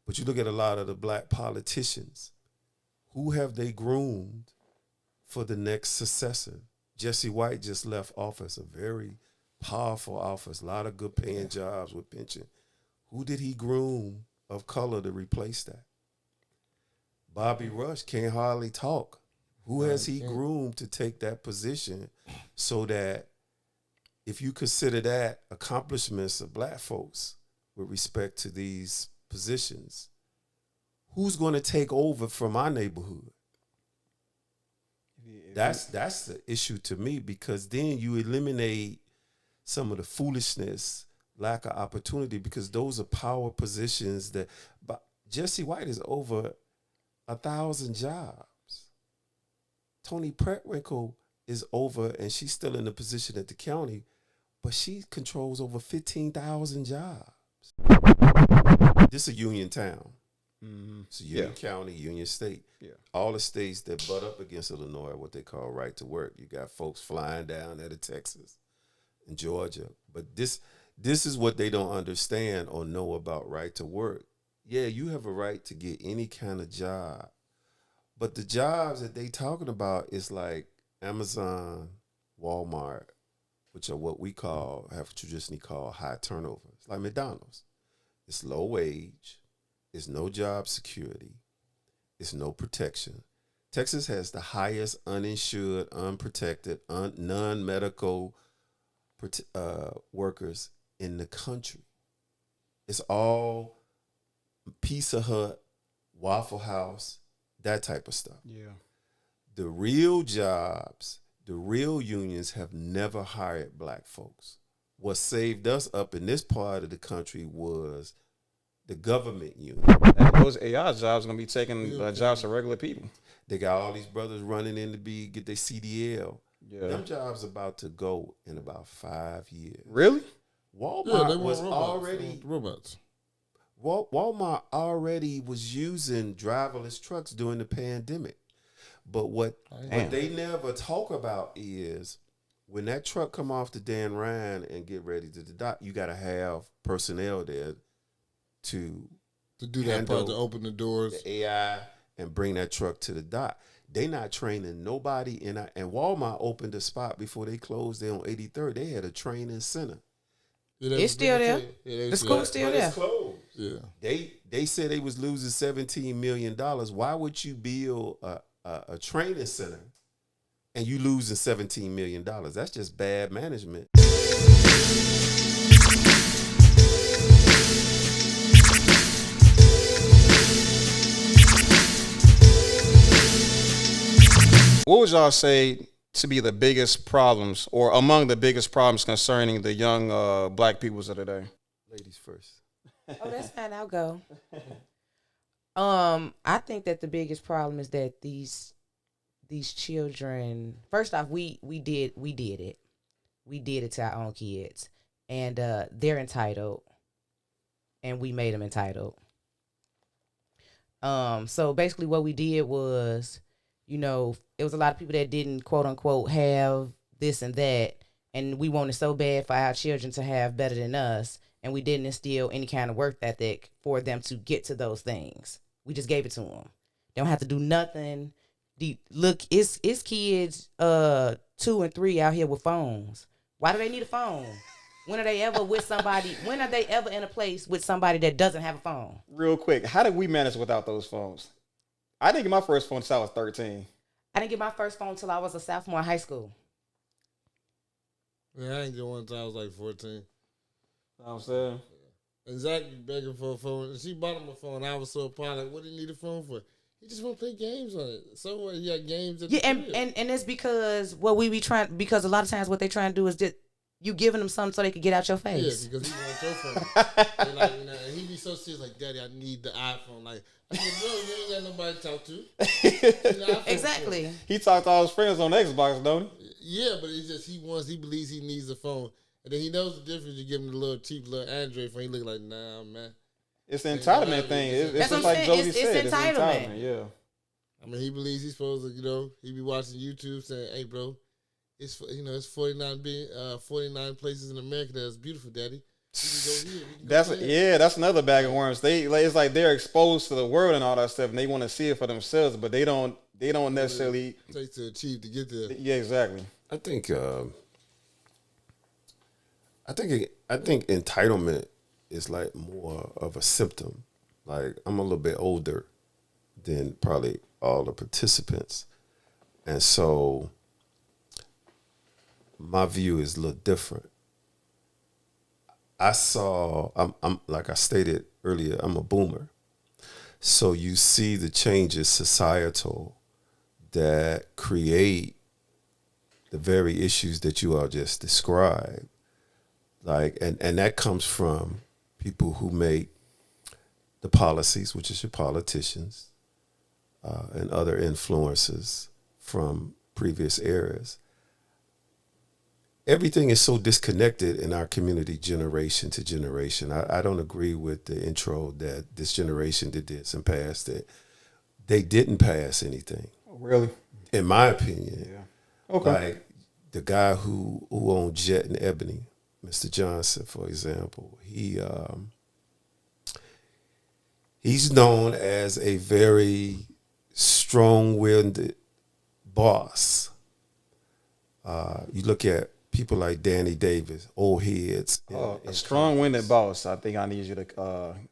But you look at a lot of the black politicians. Who have they groomed for the next successor? Jesse White just left office, a very powerful office, a lot of good paying jobs with pension. Who did he groom of color to replace that? Bobby Rush can't hardly talk. Who has he groomed to take that position so that if you consider that accomplishments of black folks with respect to these positions, who's going to take over from our neighborhood? That's the issue to me, because then you eliminate some of the foolishness, lack of opportunity, because those are power positions that. But Jesse White is over 1,000 jobs. Tony Pretwinkle is over, and she's still in the position at the county, but she controls over 15,000 jobs. This is a union town. Mm-hmm. It's a union county, union state. Yeah. All the states that butt up against Illinois are what they call right to work. You got folks flying down out of Texas and Georgia. But this is what they don't understand or know about right to work. Yeah, you have a right to get any kind of job. But the jobs that they talking about is like Amazon, Walmart, which are what we have traditionally called high turnover. It's like McDonald's. It's low wage. It's no job security. It's no protection. Texas has the highest uninsured, unprotected, non-medical workers in the country. It's all Pizza Hut, Waffle House, that type of stuff. Yeah. The real jobs, the real unions have never hired black folks. What saved us up in this part of the country was the government union. And those AI jobs are going to be taking jobs of regular people. They got all these brothers running in to get their CDL. Yeah. Them jobs about to go in about 5 years. Really? Walmart was robots. Walmart already was using driverless trucks during the pandemic. But what they never talk about is when that truck come off the Dan Ryan and get ready to dock, you got to have personnel there to do that part, to open the doors, the AI, and bring that truck to the dock. They not training nobody and Walmart opened a spot before they closed there on 83rd. They had a training center. Yeah, it's still there. The school's still there. It's closed. Yeah. They said they was losing $17 million. Why would you build a training center and you losing $17 million? That's just bad management. What would y'all say to be the biggest problems, or among the biggest problems concerning the young black peoples of today? Ladies first. Oh, that's fine. I'll go. I think that the biggest problem is that these children. First off, we did it. We did it to our own kids, and they're entitled, and we made them entitled. So basically, what we did was, it was a lot of people that didn't, quote unquote, have this and that. And we wanted so bad for our children to have better than us. And we didn't instill any kind of work ethic for them to get to those things. We just gave it to them. They don't have to do nothing. Look, it's kids 2 and 3 out here with phones. Why do they need a phone? When are they ever with somebody? When are they ever in a place with somebody that doesn't have a phone? Real quick, how did we manage without those phones? I didn't get my first phone until I was 13. I didn't get my first phone until I was a sophomore in high school. Yeah, I didn't get one until I was like 14. You know what I'm saying? And Zach begging for a phone. And she bought him a phone. I was so appalled. Like, what did he need a phone for? He just want to play games on it. So what? He got games at the crib. and it's because what we be trying, because a lot of times what they try and do is just you giving them something so they can get out your face. Yeah, because he wants your phone. And like, and he be so serious, like, Daddy, I need the iPhone. Like, I said, bro, you ain't got nobody to talk to. Exactly. Phone. He talked to all his friends on Xbox, don't he? Yeah, but it's just he believes he needs a phone. And then he knows the difference. You give him the little cheap little Android phone. He look like, nah, man. It's an entitlement thing. It's just like Josie said. It's entitlement. Yeah. I mean, he believes he's supposed to, he be watching YouTube saying, hey, bro, it's 49 places in America that's beautiful, Daddy. That's another bag of worms. It's like they're exposed to the world and all that stuff, and they want to see it for themselves, but they don't necessarily take to achieve to get there. Yeah, exactly. I think entitlement is like more of a symptom. Like I'm a little bit older than probably all the participants, and so my view is a little different. I'm like I stated earlier, I'm a boomer. So you see the changes societal that create the very issues that you all just described. Like, and that comes from people who make the policies, which is your politicians, and other influences from previous eras. Everything is so disconnected in our community generation to generation. I don't agree with the intro that this generation did this and passed it. They didn't pass anything. Really? In my opinion. Yeah. Okay. Like the guy who owned Jet and Ebony, Mr. Johnson, for example, he's known as a very strong-willed boss. You look at people like Danny Davis, old heads. A strong-winded boss. I think I need you to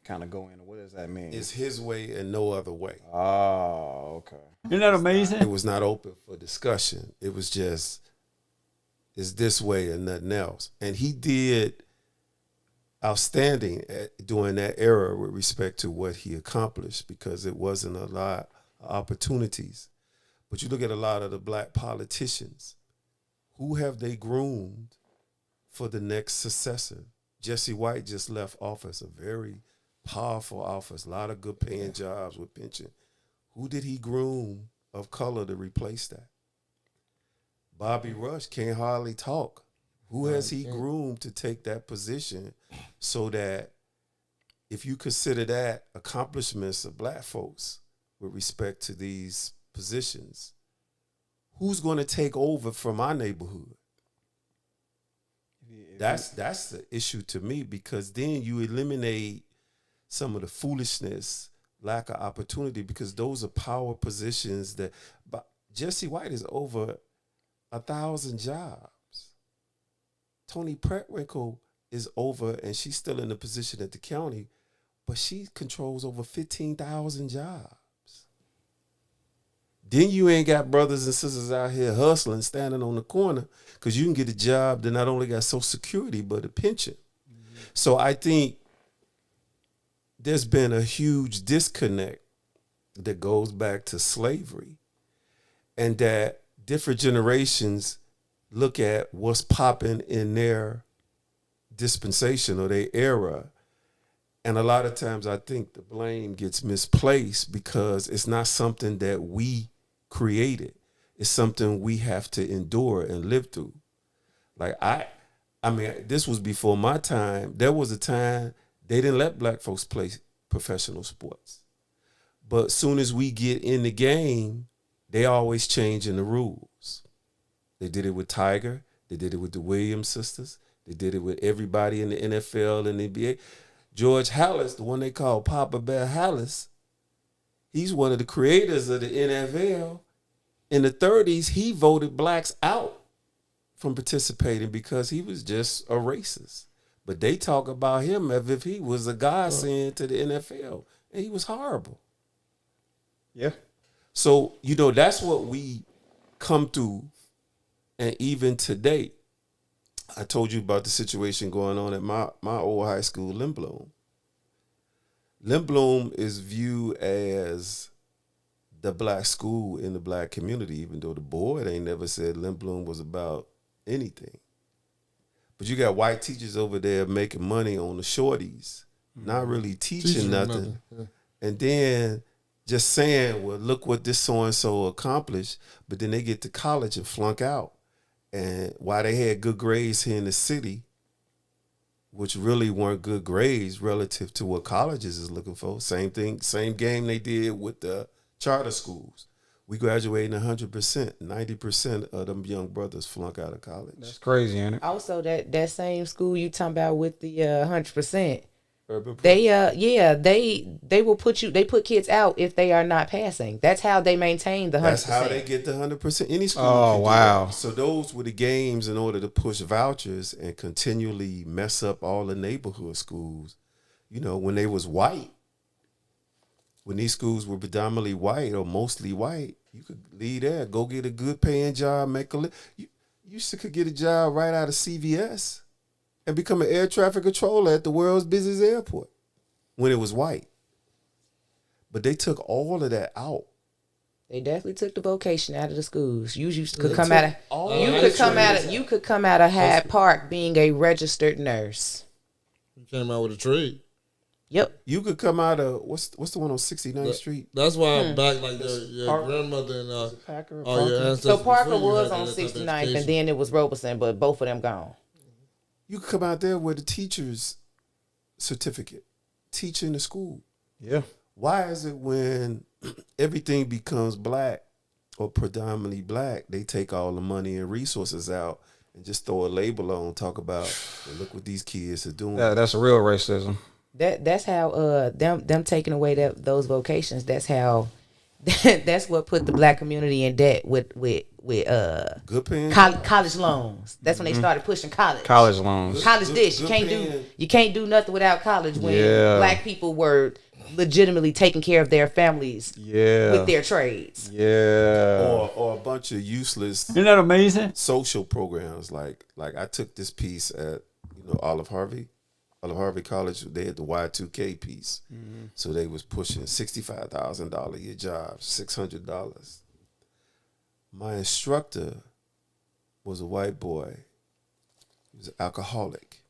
kind of go in. What does that mean? It's his way and no other way. Oh, okay. Isn't that amazing? It was not open for discussion. It was just, it's this way and nothing else. And he did outstanding during that era with respect to what he accomplished, because it wasn't a lot of opportunities. But you look at a lot of the black politicians, who have they groomed for the next successor? Jesse White just left office, a very powerful office, a lot of good paying jobs with pension. Who did he groom of color to replace that? Bobby Rush can't hardly talk. Who has he groomed to take that position so that if you consider that accomplishments of black folks with respect to these positions, who's going to take over from our neighborhood? That's the issue to me, because then you eliminate some of the foolishness, lack of opportunity, because those are power positions that. But Jesse White is over 1,000 jobs. Tony Preckwinkle is over, and she's still in the position at the county, but she controls over 15,000 jobs. Then you ain't got brothers and sisters out here hustling, standing on the corner, because you can get a job that not only got Social Security, but a pension. Mm-hmm. So I think there's been a huge disconnect that goes back to slavery, and that different generations look at what's popping in their dispensation or their era. And a lot of times I think the blame gets misplaced because it's not something that we created. It's something we have to endure and live through. Like I mean, this was before my time. There was a time they didn't let black folks play professional sports. But soon as we get in the game, they always changing the rules. They did it with Tiger. They did it with the Williams sisters. They did it with everybody in the NFL and the NBA. George Halas, the one they call Papa Bear Halas, he's one of the creators of the NFL. In the 30s, he voted blacks out from participating because he was just a racist. But they talk about him as if he was a godsend to the NFL. And he was horrible. Yeah. So, that's what we come through. And even today, I told you about the situation going on at my old high school, Lindblom. Lindblom is viewed as the black school in the black community, even though the board ain't never said Lindblom was about anything. But you got white teachers over there making money on the shorties, not really teaching nothing. Yeah. And then just saying, well, look what this so-and-so accomplished, but then they get to college and flunk out. And while they had good grades here in the city, which really weren't good grades relative to what colleges is looking for, same thing, same game they did with the charter schools. We graduating 100%. 90% of them young brothers flunk out of college. That's crazy, ain't it? Also, that same school you talking about with the 100%. Urban Prep. They will put kids out if they are not passing. That's how they maintain the 100%. That's how they get the 100%. Any school. Oh, can do wow. that. So those were the games in order to push vouchers and continually mess up all the neighborhood schools. You know, when they was white, when these schools were predominantly white or mostly white, you could leave there, go get a good paying job, make a you could get a job right out of CVS and become an air traffic controller at the world's busiest airport when it was white. But they took all of that out. They definitely took the vocation out of the schools. You could They come took out of all you of could that come out trades of out. you could come out of Hyde Park being a registered nurse. You came out with a trade. Yep. You could come out of what's the one on 69th Street? That's why I'm back like your grandmother and all your ancestors. So Parker before you was had on that type of 69th, and education. then it was Robeson, but both of them gone. You could come out there with a teacher's certificate, teaching the school. Yeah. Why is it when everything becomes black or predominantly black, they take all the money and resources out and just throw a label on, talk about, well, look what these kids are doing. That's real racism. That's how them taking away those vocations. That's how that's what put the black community in debt with Good paying. college loans. That's when they started pushing college. College loans. College Good- dish. good You can't do nothing without college when Yeah. black people were legitimately taking care of their families Yeah. with their trades. Yeah. Or a bunch of useless Isn't that amazing? social programs. Like I took this piece at Olive Harvey College. They had the Y2K piece, so they was pushing $65,000 a year jobs, $600. My instructor was a white boy. He was an alcoholic.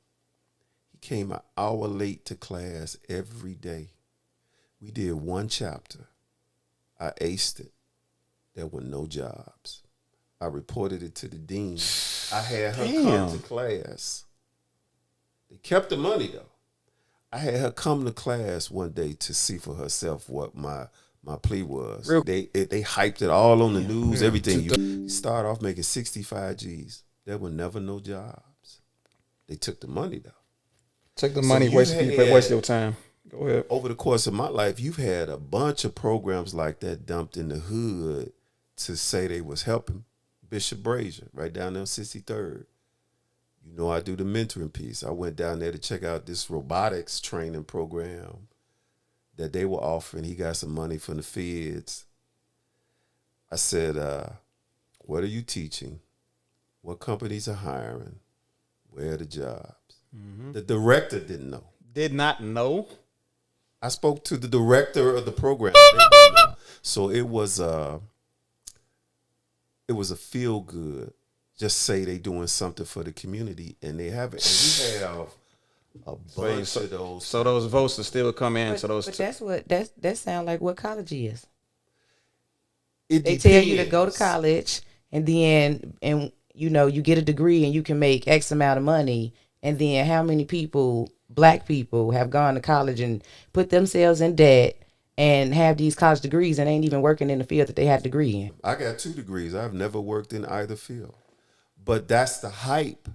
He came an hour late to class every day. We did one chapter. I aced it. There were no jobs. I reported it to the dean. I had her come to class. They kept the money though. I had her come to class one day to see for herself what my plea was. They hyped it all on the news, everything. You start off making 65 G's. There were never no jobs. They took the money though. Take the So money, you waste had- your time. Go ahead. Over the course of my life, you've had a bunch of programs like that dumped in the hood to say they was helping. Bishop Brazier, right down there on 63rd. I do the mentoring piece. I went down there to check out this robotics training program that they were offering. He got some money from the feds. I said, what are you teaching? What companies are hiring? Where are the jobs? The director didn't know. Did not know. I spoke to the director of the program. They didn't know. So it was a feel good. Just say they doing something for the community, and they haven't. And we have a bunch of those. So those votes will still come in. But that sound like what college is. It They tell you to depends. go to college, and then you get a degree and you can make X amount of money. And then how many people, black people, have gone to college and put themselves in debt and have these college degrees and ain't even working in the field that they had a degree in? I got 2 degrees. I've never worked in either field. But that's the hype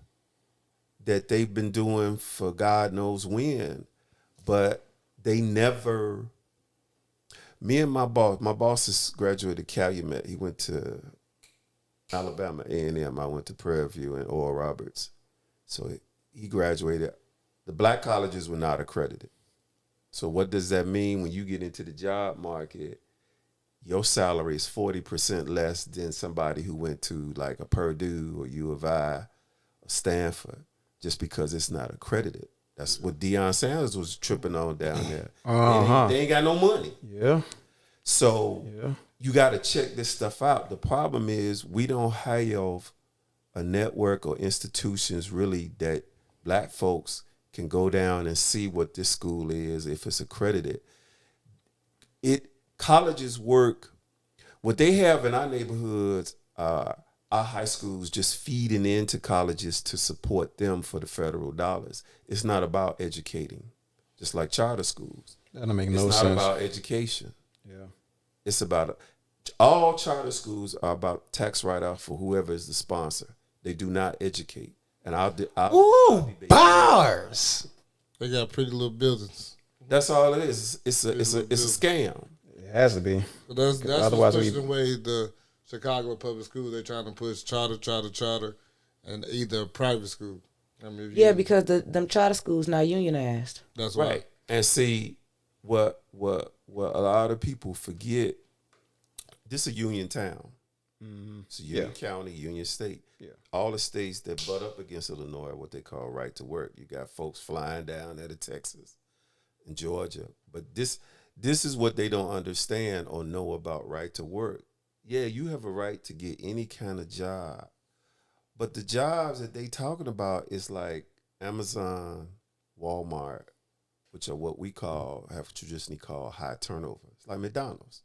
that they've been doing for God knows when. But they never. Me and my boss has graduated Calumet. He went to Alabama A&M. I went to Prairie View and Oral Roberts. So he graduated. The black colleges were not accredited. So what does that mean when you get into the job market? Your salary is 40% less than somebody who went to like a Purdue or U of I or Stanford just because it's not accredited. That's what Deion Sanders was tripping on down there. They ain't got no money. Yeah. So you got to check this stuff out. The problem is we don't have a network or institutions really that black folks can go down and see what this school is if it's accredited. Colleges work. What they have in our neighborhoods, our high schools just feeding into colleges to support them for the federal dollars. It's not about educating, just like charter schools. That don't make no It's sense. not about education. Yeah. It's about All charter schools are about tax write-off for whoever is the sponsor. They do not educate. And I'll Ooh, debate bars. They got pretty little buildings. That's all it is. It's a scam. It has to be. But that's Otherwise what's pushing away the Chicago public school. They're trying to push charter, and either private school. I mean, because them charter schools not unionized. That's Right. right. And see what a lot of people forget. This is a union town. Mm-hmm. It's a union county, union state. Yeah. All the states that butt up against Illinois are what they call right to work. You got folks flying down out of Texas and Georgia. But this is what they don't understand or know about right to work. Yeah, you have a right to get any kind of job. But the jobs that they talking about is like Amazon, Walmart, which are what we have traditionally called high turnover. It's like McDonald's.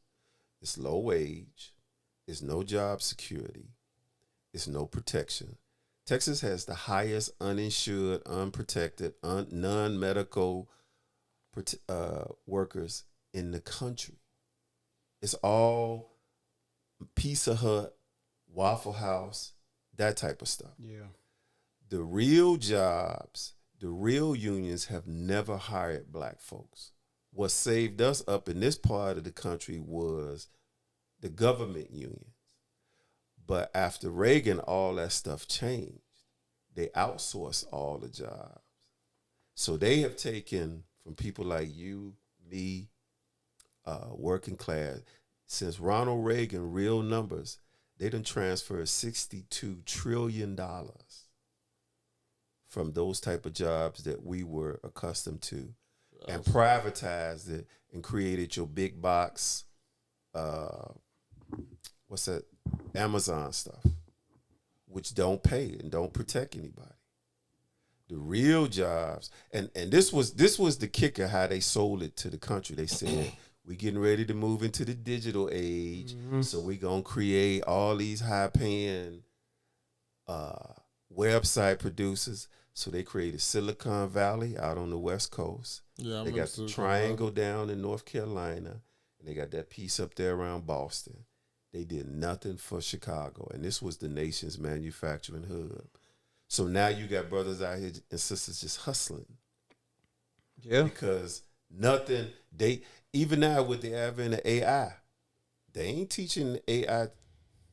It's low wage. It's no job security. It's no protection. Texas has the highest uninsured, unprotected, non-medical workers in the country. It's all Pizza Hut, Waffle House, that type of stuff. Yeah. The real jobs, the real unions have never hired black folks. What saved us up in this part of the country was the government unions. But after Reagan, all that stuff changed. They outsourced all the jobs. So they have taken from people like you, me, working class. Since Ronald Reagan, real numbers, they done transferred $62 trillion from those type of jobs that we were accustomed to and privatized it and created your big box, what's that, Amazon stuff, which don't pay and don't protect anybody. The real jobs, and this was the kicker, how they sold it to the country. They said, we getting ready to move into the digital age, so we going to create all these high-paying website producers. So they created Silicon Valley out on the West Coast. Yeah, they got the Triangle down in North Carolina, and they got that piece up there around Boston. They did nothing for Chicago, and this was the nation's manufacturing hub. So now you got brothers out here and sisters just hustling. Yeah. Because nothing, even now with the advent of AI, they ain't teaching AI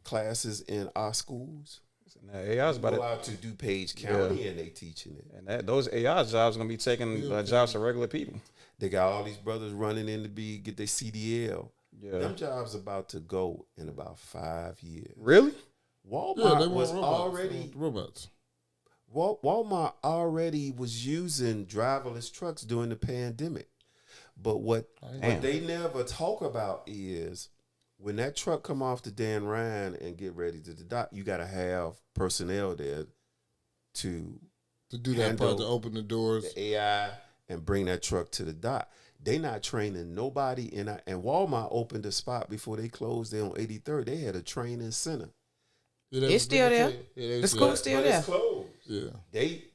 classes in our schools. Now AI's about go out to DuPage County and they teaching it. And those AI jobs are going to be taking jobs of regular people. They got all these brothers running in to get their CDL. Yeah. Them jobs about to go in about 5 years. Really? Walmart was robots. Walmart already was using driverless trucks during the pandemic. But what they never talk about is when that truck come off the Dan Ryan and get ready to the dock, you got to have personnel there to do that part, to open the doors, the AI, and bring that truck to the dock. They not training nobody and Walmart opened a spot before they closed there on 83rd. They had a training center. Yeah, it's still there. Yeah, the school's still there. It's closed. Yeah.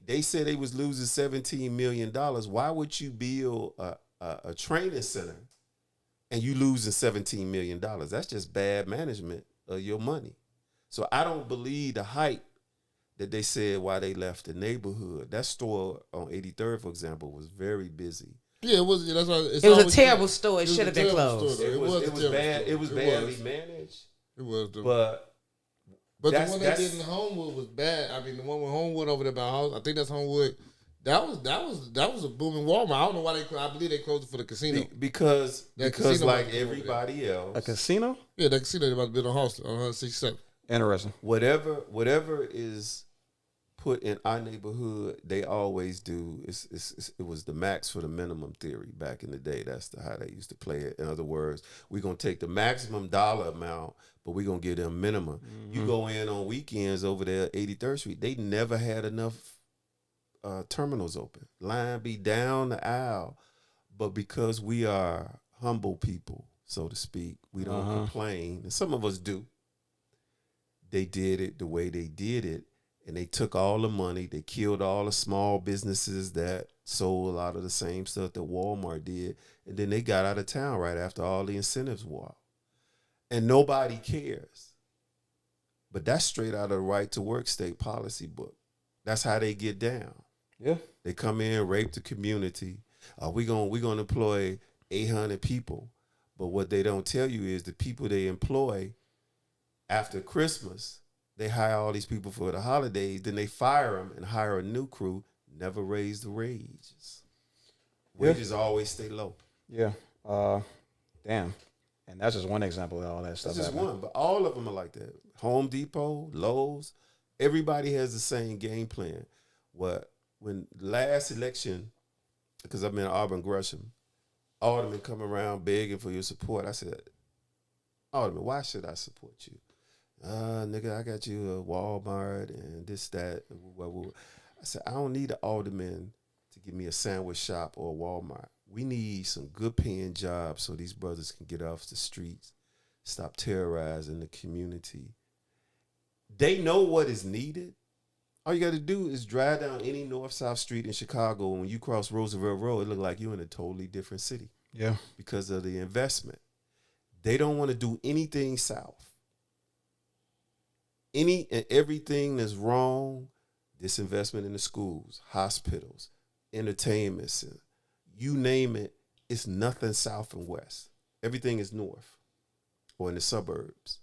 They said they was losing $17 million. Why would you build a training center and you losing $17 million? That's just bad management of your money. So I don't believe the hype that they said why they left the neighborhood. That store on 83rd, for example, was very busy. Yeah, it was. That's why it was a terrible store. It should have been closed. It was bad. It was badly managed. It was. But the one they did in Homewood was bad. I mean, the one with Homewood over there by house, I think that's Homewood. That was a booming Walmart. I don't know why I believe they closed it for the casino. Because like everybody else, a casino. Yeah, that casino they about to build a house on 167. Interesting. Whatever is put in our neighborhood, they always do. It was the max for the minimum theory back in the day. That's how they used to play it. In other words, we're gonna take the maximum dollar amount, but we're gonna give them minimum. Mm-hmm. You go in on weekends over there at 83rd Street, they never had enough terminals open. Line be down the aisle, but because we are humble people, so to speak, we don't complain, and some of us do. They did it the way they did it. And they took all the money. They killed all the small businesses that sold a lot of the same stuff that Walmart did. And then they got out of town right after all the incentives were out. and nobody cares. But that's straight out of the right to work state policy book. That's how they get down. Yeah. They come in, rape the community. We gonna employ 800 people, but what they don't tell you is the people they employ after Christmas, they hire all these people for the holidays, then they fire them and hire a new crew. Never raise the wages. Wages always stay low. Yeah. Damn. And that's just one example of all that stuff. That's just happening. one, but all of them are like that. Home Depot, Lowe's, everybody has the same game plan. When last election, because I'm in Auburn Gresham, Alderman come around begging for your support. I said, Alderman, why should I support you? Nigga, I got you a Walmart and this, that. I said, I don't need an alderman to give me a sandwich shop or a Walmart. We need some good paying jobs so these brothers can get off the streets, stop terrorizing the community. They know what is needed. All you got to do is drive down any north-south street in Chicago, and when you cross Roosevelt Road, it look like you're in a totally different city. Yeah. Because of the investment. They don't want to do anything south. Any and everything that's wrong, disinvestment in the schools, hospitals, entertainment center, you name it, it's nothing south and west. Everything is north or in the suburbs.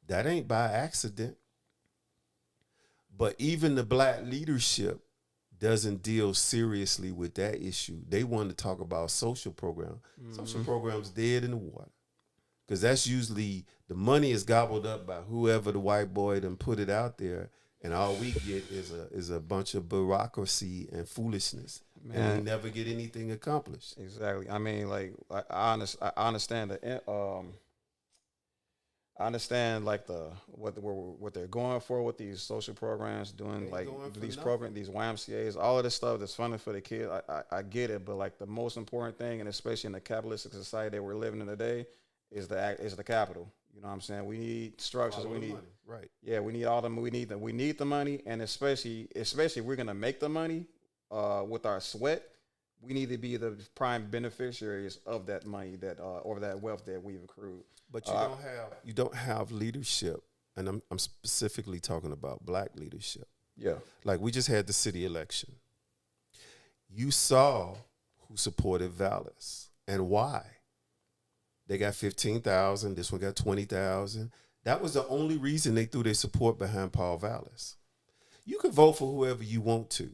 That ain't by accident. But even the black leadership doesn't deal seriously with that issue. They want to talk about social program. Social programs dead in the water. Because that's usually the money is gobbled up by whoever the white boy done put it out there, and all we get is a bunch of bureaucracy and foolishness. Man. And we never get anything accomplished. Exactly. I mean, like I understand like what they're going for with these social programs, doing like these programs, these YMCA's, all of this stuff that's funded for the kids. I get it, but like the most important thing, and especially in the capitalistic society that we're living in today, is the capital. You know what I'm saying? We need structures. We need money. Right. Yeah, we need all the we need the money, and especially if we're gonna make the money with our sweat, we need to be the prime beneficiaries of that money or that wealth that we've accrued. But you don't have leadership, and I'm specifically talking about black leadership. Yeah. Like we just had the city election. You saw who supported Vallis and why. They got 15,000. This one got 20,000. That was the only reason they threw their support behind Paul Vallis. You can vote for whoever you want to,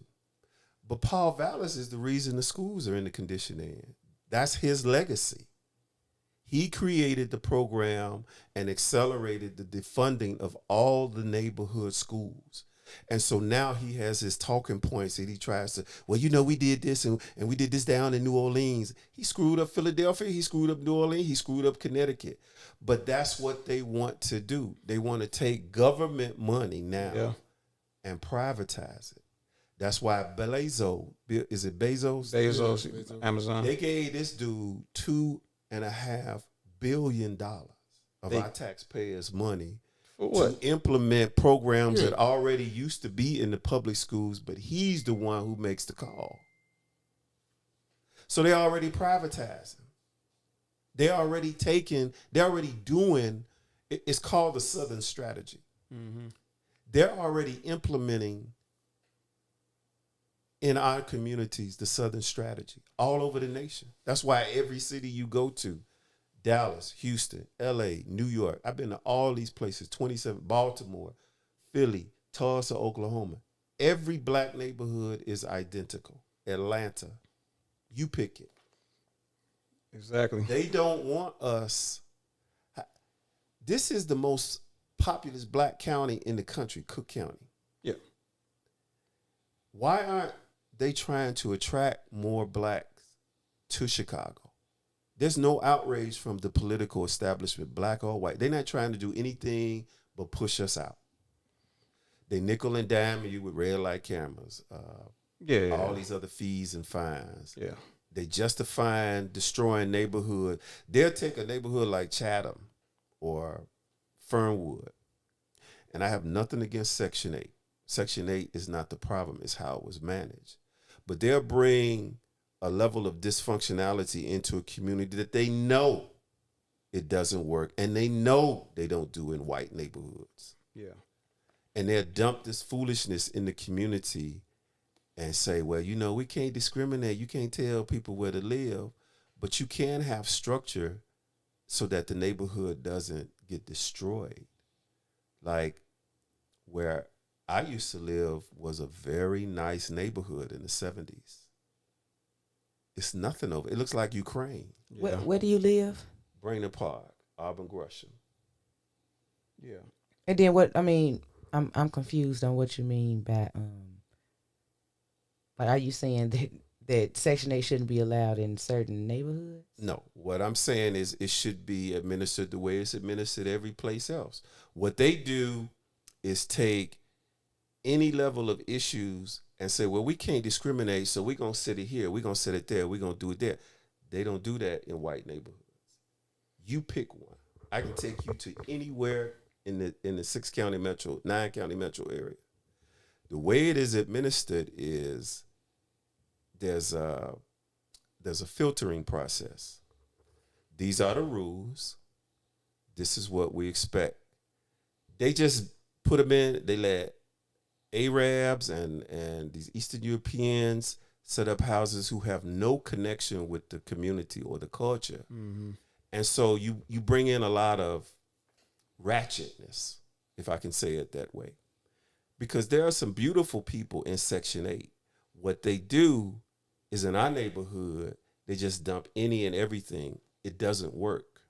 but Paul Vallis is the reason the schools are in the condition they're in. That's his legacy. He created the program and accelerated the defunding of all the neighborhood schools. And so now he has his talking points that he tries to, well, we did this and we did this down in New Orleans. He screwed up Philadelphia. He screwed up New Orleans. He screwed up Connecticut. But that's what they want to do. They want to take government money now and privatize it. That's why Bezos, is it Bezos? Bezos, Amazon. They gave this dude $2.5 billion of our taxpayers' money to implement programs that already used to be in the public schools, but he's the one who makes the call. So they already privatizing. They're already doing, it's called the Southern Strategy. Mm-hmm. They're already implementing in our communities the Southern Strategy all over the nation. That's why every city you go to, Dallas, Houston, LA, New York. I've been to all these places, 27, Baltimore, Philly, Tulsa, Oklahoma. Every black neighborhood is identical. Atlanta, you pick it. Exactly. They don't want us. This is the most populous black county in the country, Cook County. Yeah. Why aren't they trying to attract more blacks to Chicago? There's no outrage from the political establishment, black or white. They're not trying to do anything but push us out. They nickel and dime you with red light cameras. All these other fees and fines. Yeah. They justifying destroying neighborhood. They'll take a neighborhood like Chatham or Fernwood. And I have nothing against Section 8. Section 8 is not the problem. It's how it was managed. But they'll bring a level of dysfunctionality into a community that they know it doesn't work. And they know they don't do in white neighborhoods. Yeah. And they'll dump this foolishness in the community and say, well, we can't discriminate. You can't tell people where to live, but you can have structure so that the neighborhood doesn't get destroyed. Like where I used to live was a very nice neighborhood in the 70s. It's nothing over. It looks like Ukraine. Yeah. Where do you live? Brainerd Park, Auburn Gresham. Yeah. And then what? I mean, I'm confused on what you mean by like, are you saying that Section 8 shouldn't be allowed in certain neighborhoods? No, what I'm saying is it should be administered the way it's administered every place else. What they do is take any level of issues and say, well, we can't discriminate, so we're going to set it here, we're going to set it there, we're going to do it there. They don't do that in white neighborhoods. You pick one. I can take you to anywhere in the 9 county metro area. The way it is administered is there's a filtering process. These are the rules. This is what we expect. They just put them in. They let Arabs and these Eastern Europeans set up houses who have no connection with the community or the culture. Mm-hmm. And so you bring in a lot of ratchetness, if I can say it that way. Because there are some beautiful people in Section 8. What they do is in our neighborhood, they just dump any and everything. It doesn't work.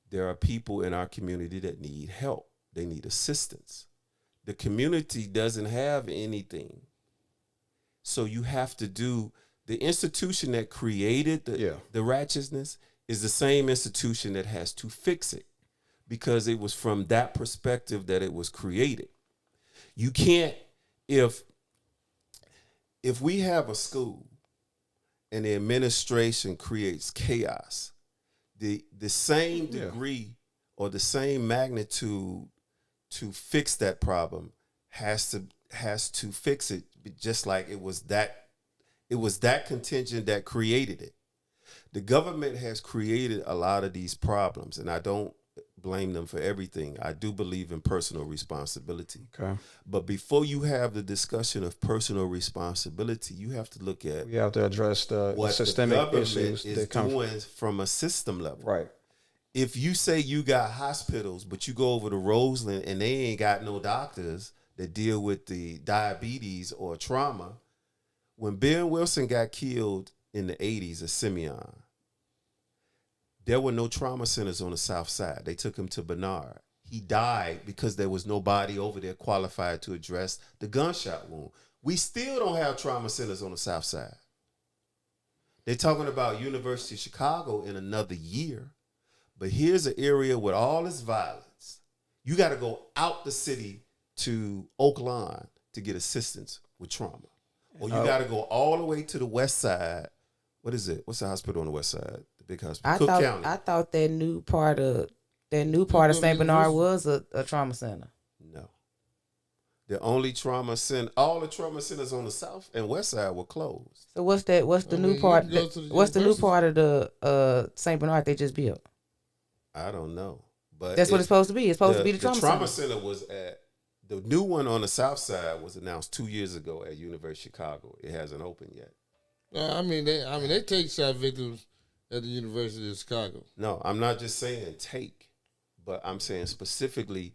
There are people in our community that need help. They need assistance. The community doesn't have anything. So you have to do, the institution that created the ratchetness is the same institution that has to fix it, because it was from that perspective that it was created. You can't, if we have a school and the administration creates chaos, the same degree or the same magnitude to fix that problem has to fix it, just like it was that contingent that created it. The government has created a lot of these problems, and I don't blame them for everything. I do believe in personal responsibility. Okay. But before you have the discussion of personal responsibility, you have to look at you have to address the systemic issues is doing from a system level. Right. If you say you got hospitals, but you go over to Roseland and they ain't got no doctors that deal with the diabetes or trauma. When Ben Wilson got killed in the 80s at Simeon, there were no trauma centers on the South Side. They took him to Bernard. He died because there was nobody over there qualified to address the gunshot wound. We still don't have trauma centers on the South Side. They're talking about University of Chicago in another year. But here's an area with all this violence. You got to go out the city to Oak Lawn to get assistance with trauma. Or you got to go all the way to the west side. What is it? What's the hospital on the west side? The big hospital. Cook County. I thought that new part of St. Bernard was a trauma center. No. The only trauma center, all the trauma centers on the south and west side were closed. So what's the new part? What's the new part of the St. Bernard they just built? I don't know. But that's what it's supposed to be. It's supposed to be the trauma center. The trauma center was at, the new one on the south side was announced 2 years ago at University of Chicago. It hasn't opened yet. They take shot victims at the University of Chicago. No, I'm not just saying take, but I'm saying specifically,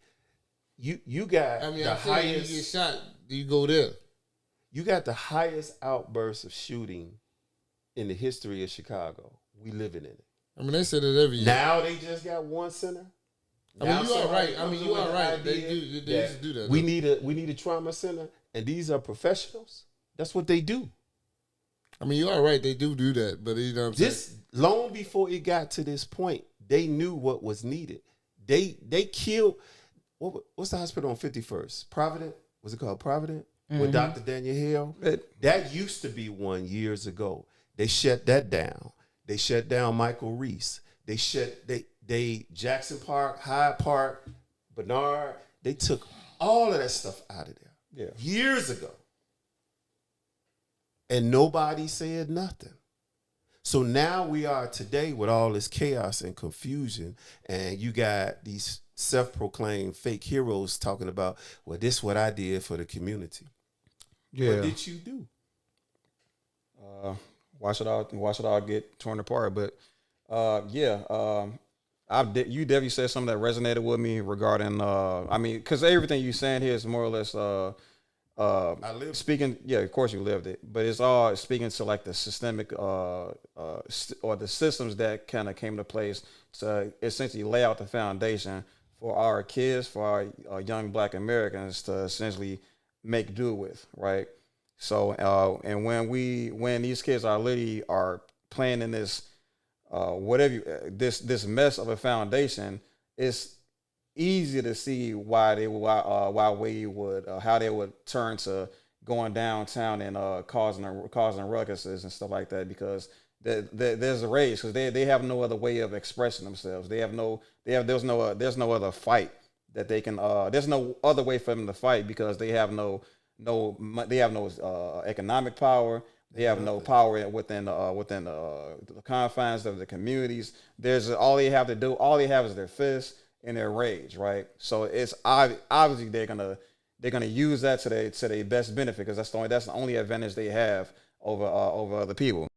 you got the highest. You get shot, you go there. You got the highest outburst of shooting in the history of Chicago. We living in it. They said it every year. Now they just got one center. You are right. You are right. They just do that. We need a trauma center, and these are professionals. That's what they do. You are right. They do that, but you know what I'm saying? Long before it got to this point, they knew what was needed. They killed. What's the hospital on 51st? Provident? Was it called Provident? Mm-hmm. With Dr. Daniel Hill? That used to be one years ago. They shut that down. They shut down Michael Reese. They Jackson Park, Hyde Park, Bernard. They took all of that stuff out of there years ago. And nobody said nothing. So now we are today with all this chaos and confusion, and you got these self-proclaimed fake heroes talking about, well, this is what I did for the community. Yeah. What did you do? Watch it all get torn apart. But you definitely said something that resonated with me regarding. I mean, because everything you saying here is more or less. I lived speaking, yeah, of course you lived it, but it's all speaking to like the systemic or the systems that kind of came to place to essentially lay out the foundation for our kids, for our young Black Americans to essentially make do with, right? So, and when these kids are playing in this this mess of a foundation, it's easy to see why we would how they would turn to going downtown and causing ruckuses and stuff like that, because there's a rage, because they have no other way of expressing themselves. There's no other fight that they can there's no other way for them to fight, because they have no economic power. They have no power within the confines of the communities. There's all they have to do. All they have is their fists and their rage, right? So it's obviously they're gonna use that to their best benefit, because that's the only advantage they have over other people.